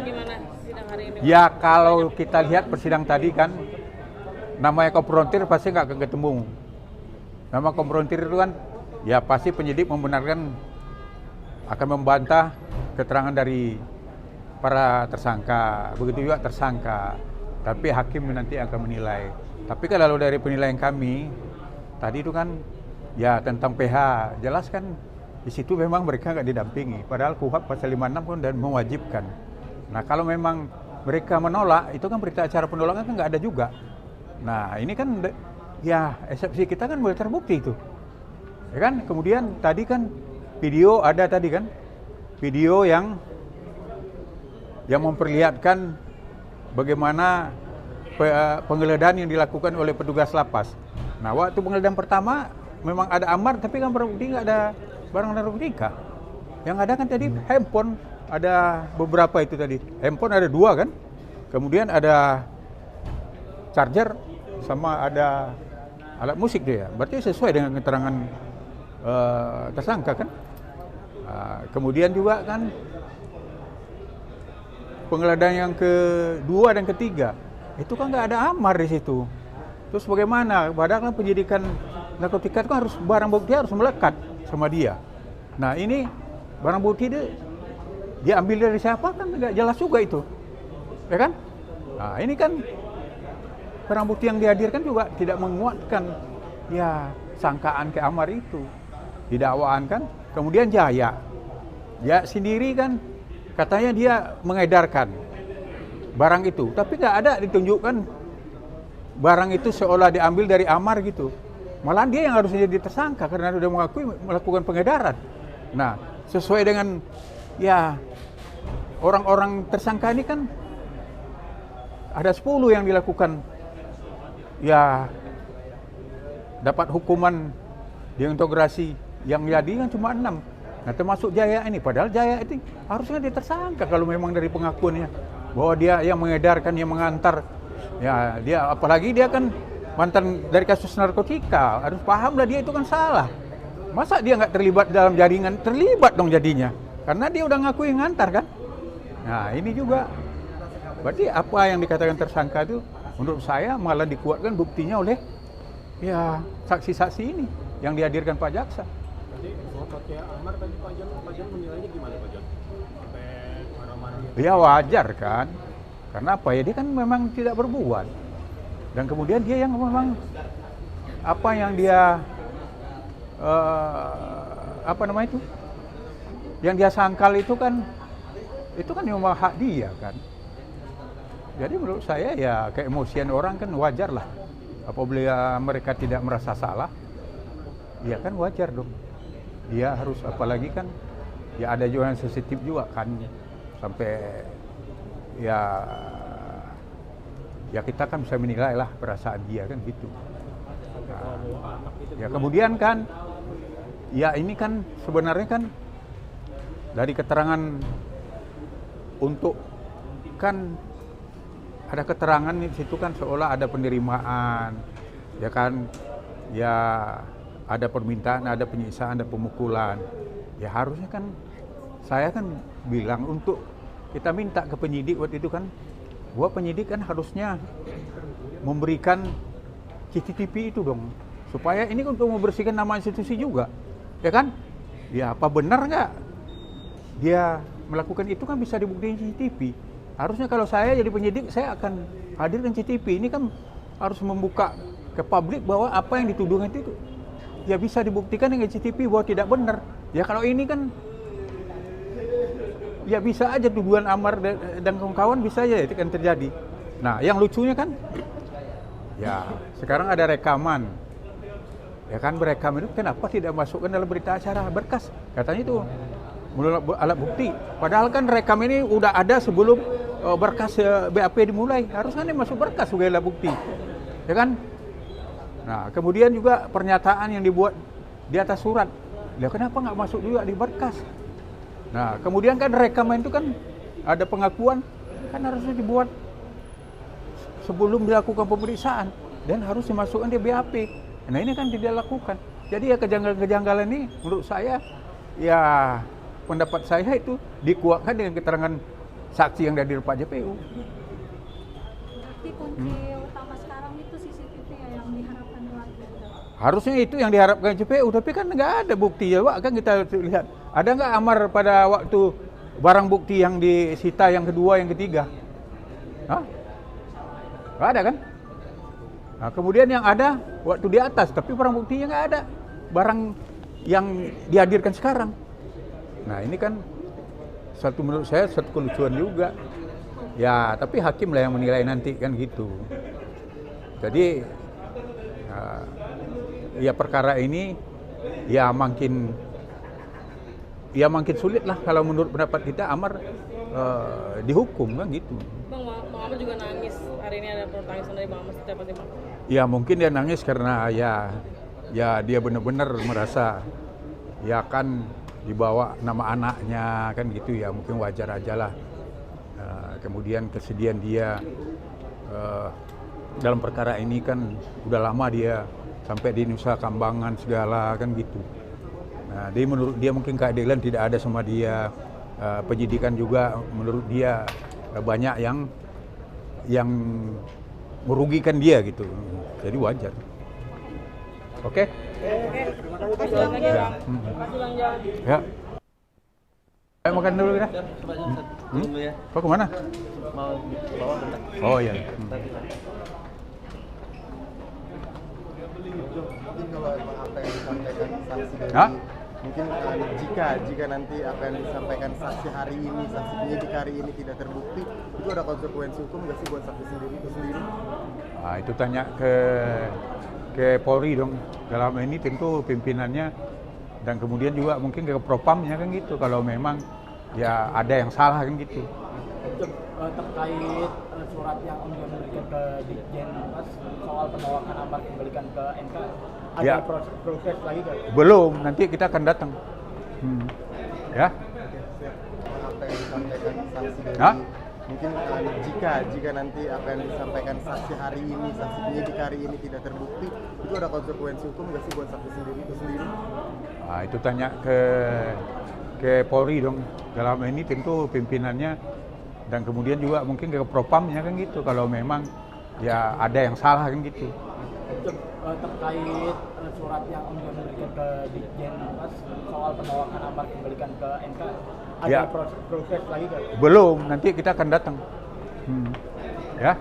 gimana sidang hari ini? Ya kalau kita lihat persidangan tadi kan, namanya komprontir pasti nggak akan ketemu. Nama komprontir itu kan, ya pasti penyidik membenarkan akan membantah keterangan dari para tersangka, begitu juga tersangka. Tapi hakim nanti akan menilai. Tapi kalau dari penilaian kami, tadi itu kan ya tentang PH, jelas kan di situ memang mereka nggak didampingi. Padahal KUHP pasal 56 kan dan mewajibkan. Nah kalau memang mereka menolak, itu kan berita acara penolakan kan nggak ada juga. Nah ini kan ya eksepsi kita kan boleh terbukti itu. Ya kan? Kemudian tadi kan video ada tadi kan, video yang memperlihatkan bagaimana penggeledahan yang dilakukan oleh petugas lapas. Nah waktu penggeledahan pertama memang ada amar, tapi kan barang bukti nggak ada barang narkotika. Yang ada kan tadi handphone, ada beberapa itu tadi. Handphone ada 2 kan, kemudian ada charger sama ada alat musik dia. Berarti sesuai dengan keterangan tersangka kan. Kemudian juga kan penggeledahan yang kedua dan ketiga itu kan nggak ada amar di situ. Terus bagaimana? Padahal kan penyidikan narkotika itu harus barang bukti harus melekat sama dia. Nah ini barang bukti dia ambil dari siapa kan nggak jelas juga itu, ya kan? Nah ini kan barang bukti yang dihadirkan juga tidak menguatkan ya sangkaan ke Amar itu, didakwaan kan. Kemudian Jaya sendiri kan katanya dia mengedarkan barang itu, tapi nggak ada ditunjukkan barang itu seolah diambil dari Amar gitu. Malah dia yang harusnya jadi tersangka karena sudah mengakui melakukan pengedaran. Nah, sesuai dengan ya orang-orang tersangka ini kan ada 10 yang dilakukan ya dapat hukuman diintegrasi, yang jadi kan cuma 6. Nah termasuk Jaya ini, padahal Jaya itu harusnya dia tersangka kalau memang dari pengakuannya bahwa dia yang mengedarkan, yang mengantar. Ya dia apalagi dia kan mantan dari kasus narkotika, harus paham lah dia itu kan salah. Masa dia nggak terlibat dalam jaringan? Terlibat dong jadinya, karena dia udah ngaku yang ngantar kan. Nah ini juga berarti apa yang dikatakan tersangka itu menurut saya malah dikuatkan buktinya oleh ya saksi-saksi ini yang dihadirkan Pak Jaksa. Jadi pakai Amar tadi Pak Jan menilainya gimana Pak Jan? Sampai marah-marah. Ya wajar kan, karena apa ya dia kan memang tidak berbuat. Dan kemudian dia yang memang apa yang dia apa namanya itu, yang dia sangkal itu kan memang hak dia kan. Jadi menurut saya ya keemosian orang kan wajar lah. Apabila mereka tidak merasa salah, ya kan wajar dong. Dia harus, apalagi kan ya ada juga yang sensitif juga kan, sampai ya kita kan bisa menilai lah perasaan dia kan gitu. Nah, ya kemudian kan ya ini kan sebenarnya kan dari keterangan untuk kan ada keterangan di situ kan seolah ada penerimaan, ya kan, ya ada permintaan, ada penyiksaan, ada pemukulan. Ya harusnya kan saya kan bilang untuk kita minta ke penyidik waktu itu kan, bahwa penyidik kan harusnya memberikan CCTV itu dong, supaya ini untuk membersihkan nama institusi juga, ya kan? Ya apa benar nggak dia melakukan itu kan bisa dibuktikan CCTV. Harusnya kalau saya jadi penyidik, saya akan hadirkan CCTV. Ini kan harus membuka ke publik bahwa apa yang dituduhkan itu ya bisa dibuktikan dengan CCTV bahwa tidak benar. Ya kalau ini kan ya bisa aja tuduhan Amar dan kawan-kawan bisa aja itu kan terjadi. Nah yang lucunya kan ya sekarang ada rekaman. Ya kan berekam itu kenapa tidak masukkan dalam berita acara berkas? Katanya itu menurut alat bukti. Padahal kan rekam ini udah ada sebelum berkas BAP dimulai. Harusnya ini masuk berkas sebagai alat bukti. Ya kan? Nah, kemudian juga pernyataan yang dibuat di atas surat. Ya kenapa nggak masuk juga di berkas? Nah, kemudian kan rekaman itu kan ada pengakuan, kan harusnya dibuat sebelum dilakukan pemeriksaan dan harus dimasukkan di BAP. Nah, ini kan tidak dilakukan. Jadi ya kejanggalan ini menurut saya ya pendapat saya itu dikuatkan dengan keterangan saksi yang hadir Pak JPU. Berarti kunci utama sekarang itu CCTV ya yang diharapkan keluarga. Harusnya itu yang diharapkan JPU, tapi kan nggak ada bukti ya Pak. Kan kita lihat, ada nggak amar pada waktu barang bukti yang disita yang kedua, yang ketiga? Hah? Nggak ada kan? Nah, kemudian yang ada waktu di atas, tapi barang buktinya nggak ada. Barang yang dihadirkan sekarang. Nah ini kan menurut saya satu kelucuan juga. Ya tapi hakim lah yang menilai nanti kan gitu. Jadi ya perkara ini ya makin sulit lah kalau menurut pendapat kita Amar dihukum kan gitu. Bang Amar juga nangis hari ini, ada pertangisan dari Bang Amar setiap pagi Bang. Ya mungkin dia nangis karena ya dia benar-benar merasa ya kan dibawa nama anaknya kan gitu ya, mungkin wajar aja lah. Kemudian kesedihan dia dalam perkara ini kan udah lama dia sampai di Nusa Kambangan segala kan gitu. Nah, menurut dia mungkin keadilan tidak ada sama dia, penyidikan juga menurut dia banyak yang merugikan dia gitu. Jadi wajar. Oke? Terima kasih Bang. Ya. Makasih Bang Jan. Ya. Ayo makan dulu kita. Dulu ya. Kau kemana? Mau bawa bentar. Oh iya. Mungkin kalau emang apa yang disampaikan saksi dari Hah? mungkin jika nanti apa yang disampaikan saksi hari ini, saksi penyidik hari ini tidak terbukti, itu ada konsekuensi hukum nggak sih buat saksi sendiri itu sendiri? Nah, itu tanya ke Polri dong. Dalam ini tentu pimpinannya dan kemudian juga mungkin ke Propamnya kan gitu. Kalau memang ya ada yang salah kan gitu. Terkait surat yang Om Jon berikan ke Ditjen Pas soal penolakan Amar kembalikan ke MK, ada Ya. proses lagi kan? Belum, nanti kita akan datang. Ya. Apa yang disampaikan saksi dari Hah? mungkin jika nanti apa yang disampaikan saksi hari ini, saksi penyidik hari ini tidak terbukti, itu ada konsekuensi hukum nggak sih buat saksi sendiri itu sendiri? Nah, itu tanya ke Polri dong. Dalam ini tentu pimpinannya dan kemudian juga mungkin ke Propamnya kan gitu. Kalau memang ya ada yang salah kan gitu. Terkait surat yang Om Jon berikan ke Ditjen Pas soal penolakan Amar kembalikan ke MK, ada Ya. proses lagi kan? Belum, nanti kita akan datang. Ya.